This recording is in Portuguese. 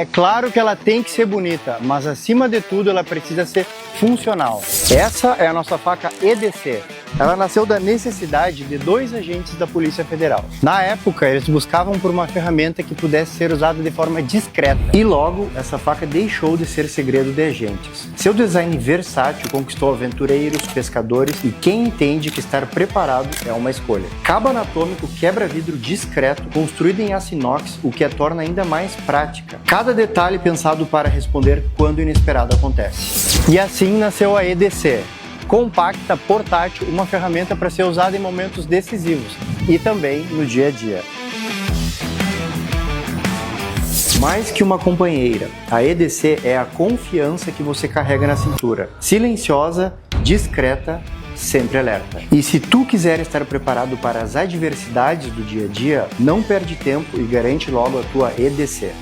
É claro que ela tem que ser bonita, mas acima de tudo ela precisa ser funcional. Essa é a nossa faca EDC. Ela nasceu da necessidade de 2 agentes da Polícia Federal. Na época, eles buscavam por uma ferramenta que pudesse ser usada de forma discreta. E logo, essa faca deixou de ser segredo de agentes. Seu design versátil conquistou aventureiros, pescadores e quem entende que estar preparado é uma escolha. Cabo anatômico quebra-vidro discreto, construído em aço inox, o que a torna ainda mais prática. Cada detalhe pensado para responder quando o inesperado acontece. E assim nasceu a EDC. Compacta, portátil, uma ferramenta para ser usada em momentos decisivos e também no dia a dia. Mais que uma companheira, a EDC é a confiança que você carrega na cintura. Silenciosa, discreta, sempre alerta. E se tu quiser estar preparado para as adversidades do dia a dia, não perde tempo e garante logo a tua EDC.